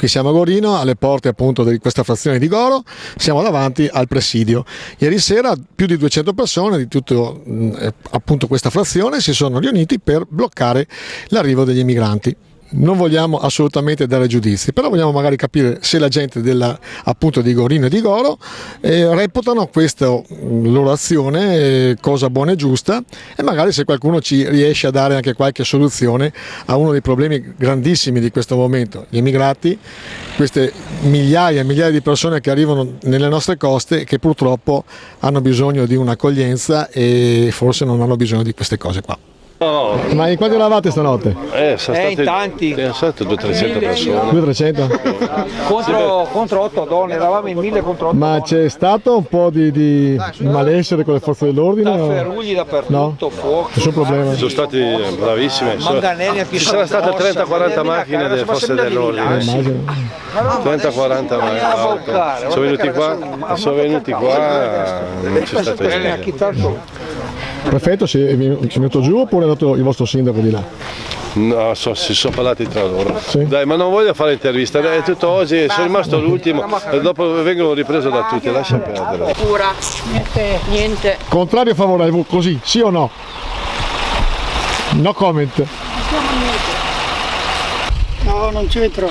Qui siamo a Gorino, alle porte appunto di questa frazione di Goro, siamo davanti al presidio. Ieri sera più di 200 persone di tutta appunto questa frazione si sono riuniti per bloccare l'arrivo degli emigranti. Non vogliamo assolutamente dare giudizi, però vogliamo magari capire se la gente appunto di Gorino e di Goro reputano questa loro azione cosa buona e giusta, e magari se qualcuno ci riesce a dare anche qualche soluzione a uno dei problemi grandissimi di questo momento, gli immigrati, queste migliaia e migliaia di persone che arrivano nelle nostre coste e che purtroppo hanno bisogno di un'accoglienza e forse non hanno bisogno di queste cose qua. No. Ma in quanti eravate stanotte? Sono stati in tanti. Sono state 200-300 persone. 200-300? Contro 8 donne, eravamo in 1000 contro 8 Ma donne. c'è stato un po' di malessere con le forze dell'ordine? Ferrugli dappertutto, No? fuoco. Nessun problema? Sono stati bravissimi. Manganelli a chi Ci saranno state 30-40 macchine delle forze dell'ordine. Immagino. 30-40 macchine. Sono venuti qua, non c'è stato niente. Prefetto, è venuto giù oppure è andato il vostro sindaco di là? No, si sono parlati tra loro. Sì? Dai, ma non voglio fare intervista, è tutto oggi, sono rimasto l'ultimo e dopo vengono ripreso da tutti, lascia perdere. Pura, niente. Contrario o favorevole? Così, sì o no? No comment. No, non c'entro.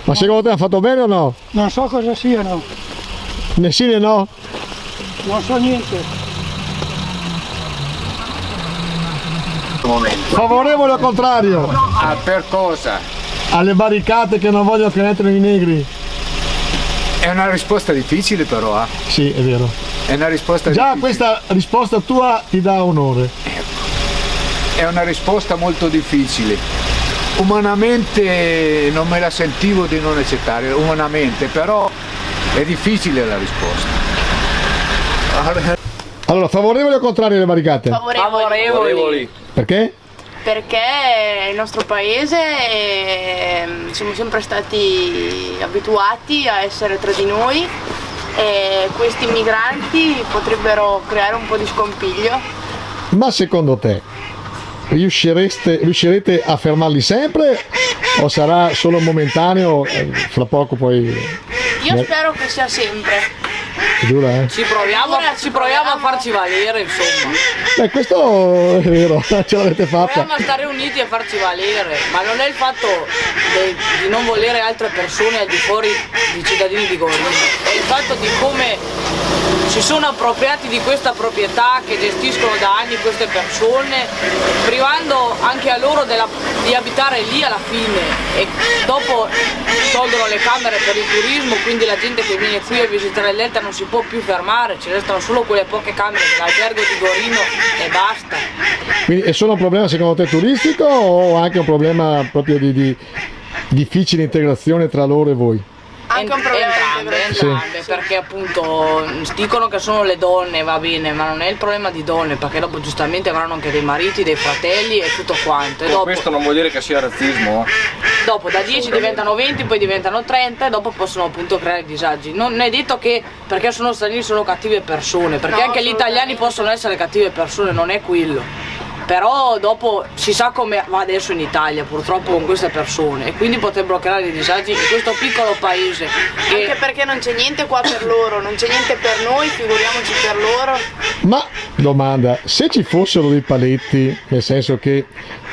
Ma secondo te ha fatto bene o no? Non so cosa siano. Né sì né no? Non so niente. Favorevole o contrario? Per cosa? Alle barricate che non vogliono che entrino i negri? È una risposta difficile però, Sì, è vero. È una risposta Già difficile. questa risposta tua ti dà onore. È una risposta molto difficile. Umanamente non me la sentivo di non accettare, umanamente, però è difficile la risposta. Allora, favorevole o contrario alle barricate? Favorevoli. Perché? Perché il nostro paese siamo sempre stati abituati a essere tra di noi e questi migranti potrebbero creare un po' di scompiglio. Ma secondo te riuscirete a fermarli sempre o sarà solo momentaneo? Fra poco poi... Io spero che sia sempre. È dura, eh? Ci proviamo a farci valere, insomma. Beh, questo è vero, ce l'avete fatta. Proviamo a stare uniti e a farci valere, ma non è il fatto di non volere altre persone al di fuori dei cittadini di Gorino, è il fatto di come si sono appropriati di questa proprietà che gestiscono da anni queste persone, privando anche a loro di abitare lì alla fine, e dopo tolgono le camere per il turismo, quindi la gente che viene qui a visitare il delta non si può più fermare, ci restano solo quelle poche camere dell'albergo di Gorino e basta. Quindi è solo un problema secondo te turistico o anche un problema proprio di difficile integrazione tra loro e voi? Anche un problema Entrambe, perché appunto dicono che sono le donne, va bene, ma non è il problema di donne, perché dopo giustamente avranno anche dei mariti, dei fratelli e tutto quanto. E dopo, Questo non vuol dire che sia razzismo. dopo da 10 diventano 20, poi diventano 30 e dopo possono appunto creare disagi. Non è detto che perché sono stranieri sono cattive persone, perché No, anche gli italiani possono essere cattive persone, non è quello. Però dopo si sa come va adesso in Italia purtroppo con queste persone e quindi potrebbero creare dei disagi in questo piccolo paese. Anche perché non c'è niente qua per loro, non c'è niente per noi, figuriamoci per loro. Ma domanda, se ci fossero dei paletti, nel senso che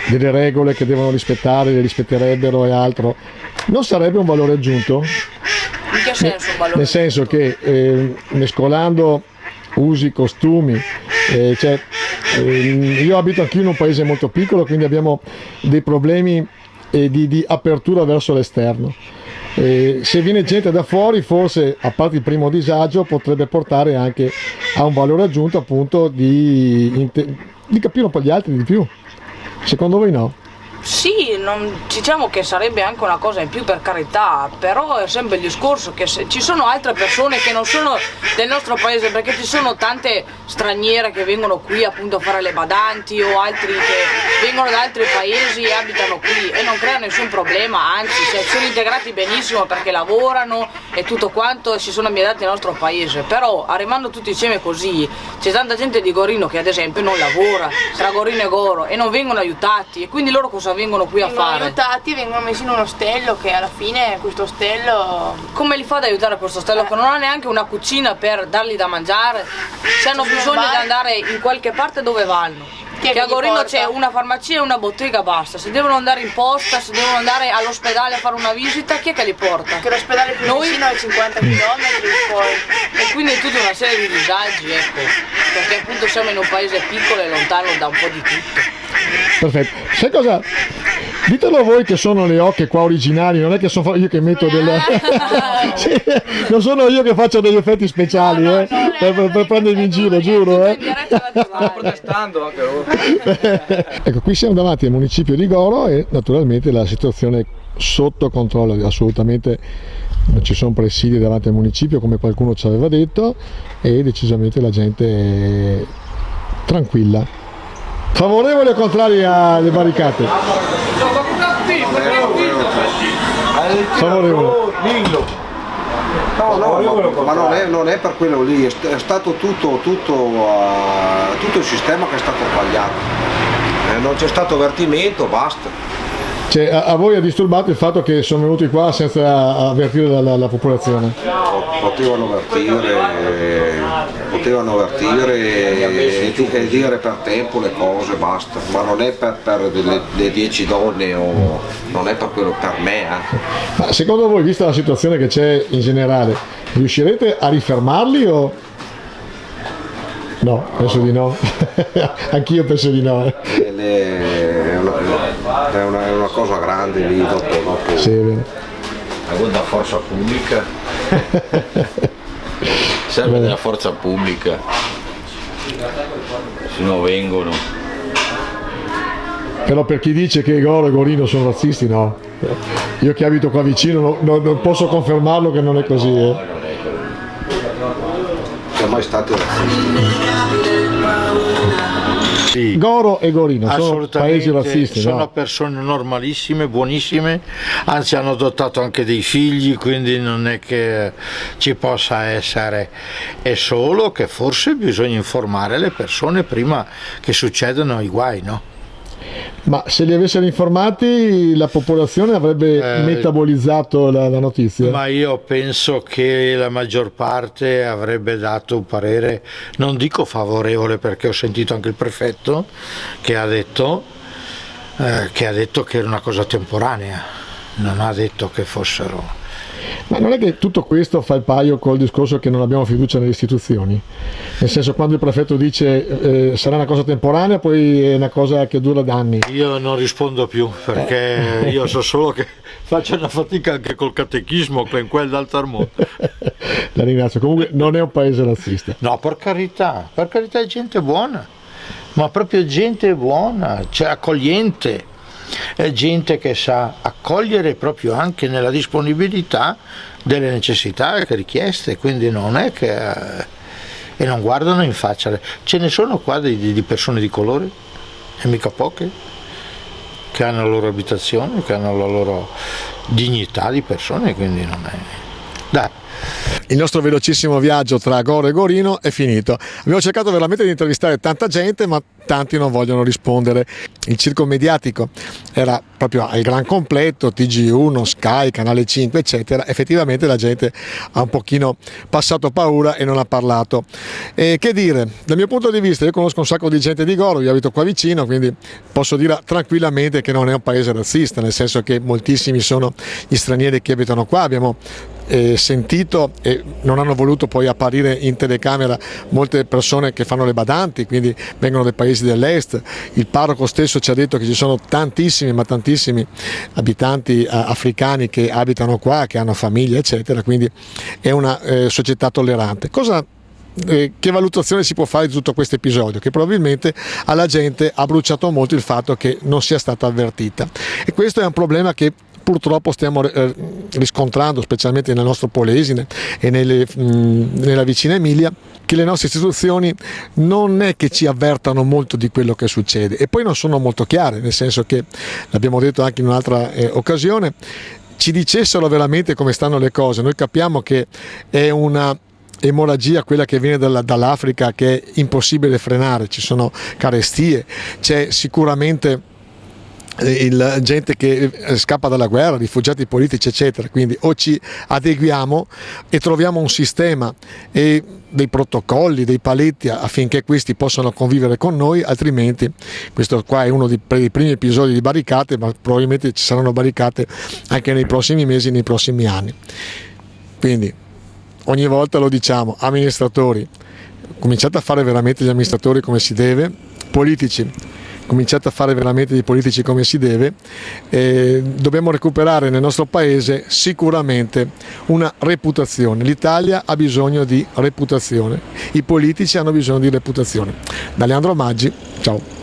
delle regole che devono rispettare, le rispetterebbero e altro, non sarebbe un valore aggiunto? In che senso un valore? Nel senso che mescolando usi, costumi, io abito anch'io in un paese molto piccolo, quindi abbiamo dei problemi di apertura verso l'esterno. Se viene gente da fuori, forse a parte il primo disagio potrebbe portare anche a un valore aggiunto, appunto di capire un po' gli altri di più. Secondo voi no? Sì, diciamo che sarebbe anche una cosa in più, per carità, però è sempre il discorso che ci sono altre persone che non sono del nostro paese, perché ci sono tante straniere che vengono qui appunto a fare le badanti o altri che vengono da altri paesi e abitano qui e non creano nessun problema, anzi sono integrati benissimo perché lavorano e tutto quanto e si sono ambientati nel nostro paese, però arrivando tutti insieme così c'è tanta gente di Gorino che ad esempio non lavora tra Gorino e Goro e non vengono aiutati e quindi loro cosa cosa vengono qui a vengono fare. aiutati e vengono messi in uno ostello, che alla fine questo ostello... Come li fa ad aiutare questo ostello che non ha neanche una cucina per dargli da mangiare? Se hanno bisogno di andare in qualche parte, dove vanno? Che a Gorino c'è una farmacia e una bottega, basta. Se devono andare in posta, se devono andare all'ospedale a fare una visita, chi è che li porta? Che l'ospedale più vicino è 50 km poi. E quindi tutta una serie di disagi, ecco, perché appunto siamo in un paese piccolo e lontano da un po' di tutto. Perfetto. Sai cosa? Ditelo voi che sono le ocche qua originali, non è che sono io che metto delle... Sì, non sono io che faccio degli effetti speciali, per prendermi in giro, giuro. Stanno protestando anche loro. Ecco, qui siamo davanti al municipio di Goro e naturalmente la situazione è sotto controllo, assolutamente non ci sono presidi davanti al municipio come qualcuno ci aveva detto, e decisamente la gente è tranquilla. Favorevoli o contrari alle barricate? Favorevole. No, ma non è per quello lì, è stato tutto il sistema che è stato sbagliato. Non c'è stato avvertimento, basta. Cioè, a voi ha disturbato il fatto che sono venuti qua senza avvertire la popolazione? Potevano avvertire e dire per tempo le cose, basta, ma non è per le 10 donne o non è per quello, per me. Ma secondo voi, vista la situazione che c'è in generale, riuscirete a rifermarli o... No, penso di no. Anch'io penso di no. È una cosa grande lì dopo. Sì, è vero. La forza pubblica. Serve della forza pubblica, se no vengono. Però per chi dice che Goro e Gorino sono razzisti, no. Io che abito qua vicino non posso confermarlo che non è così. Siamo mai stati razzisti. Sì, Goro e Gorino sono paesi razzisti, sono no? persone normalissime, buonissime, anzi hanno adottato anche dei figli, quindi non è che ci possa essere, è solo che forse bisogna informare le persone prima che succedano i guai, no? Ma se li avessero informati la popolazione avrebbe metabolizzato la notizia? Ma io penso che la maggior parte avrebbe dato un parere, non dico favorevole, perché ho sentito anche il prefetto che ha detto che era una cosa temporanea, non ha detto che fossero... Ma non è che tutto questo fa il paio col discorso che non abbiamo fiducia nelle istituzioni? Nel senso, quando il prefetto dice sarà una cosa temporanea, poi è una cosa che dura da anni. Io non rispondo più, perché io so solo che faccio una fatica anche col catechismo, con quel d'altro mondo. La ringrazio. Comunque non è un paese razzista. No, per carità è gente buona, ma proprio gente buona, cioè accogliente. È gente che sa accogliere proprio anche nella disponibilità delle necessità e richieste, quindi non è che e non guardano in faccia. Ce ne sono qua di persone di colore, e mica poche, che hanno la loro abitazione, che hanno la loro dignità di persone, quindi non è... Dai. Il nostro velocissimo viaggio tra Goro e Gorino è finito. Abbiamo cercato veramente di intervistare tanta gente, ma tanti non vogliono rispondere. Il circo mediatico era proprio al gran completo, TG1, Sky, Canale 5, eccetera. Effettivamente la gente ha un pochino passato paura e non ha parlato. E che dire, dal mio punto di vista, io conosco un sacco di gente di Goro, io abito qua vicino, quindi posso dire tranquillamente che non è un paese razzista, nel senso che moltissimi sono gli stranieri che abitano qua. Abbiamo sentito e non hanno voluto poi apparire in telecamera molte persone che fanno le badanti, quindi vengono dai paesi dell'est. Il parroco stesso ci ha detto che ci sono tantissimi, ma tantissimi abitanti africani che abitano qua, che hanno famiglie, eccetera, quindi è una società tollerante. Che valutazione si può fare di tutto questo episodio? Che probabilmente alla gente ha bruciato molto il fatto che non sia stata avvertita, e questo è un problema che purtroppo stiamo riscontrando, specialmente nel nostro Polesine e nella vicina Emilia, che le nostre istituzioni non è che ci avvertano molto di quello che succede, e poi non sono molto chiare, nel senso che, l'abbiamo detto anche in un'altra occasione, ci dicessero veramente come stanno le cose. Noi capiamo che è una emorragia quella che viene dall'Africa, che è impossibile frenare, ci sono carestie, c'è sicuramente gente che scappa dalla guerra, rifugiati politici eccetera, quindi o ci adeguiamo e troviamo un sistema e dei protocolli, dei paletti affinché questi possano convivere con noi, altrimenti questo qua è uno dei primi episodi di barricate, ma probabilmente ci saranno barricate anche nei prossimi mesi, nei prossimi anni. Quindi ogni volta lo diciamo, amministratori, cominciate a fare veramente gli amministratori come si deve, politici, cominciate a fare veramente dei politici come si deve. Dobbiamo recuperare nel nostro paese sicuramente una reputazione. L'Italia ha bisogno di reputazione, i politici hanno bisogno di reputazione. Da Leandro Maggi, ciao.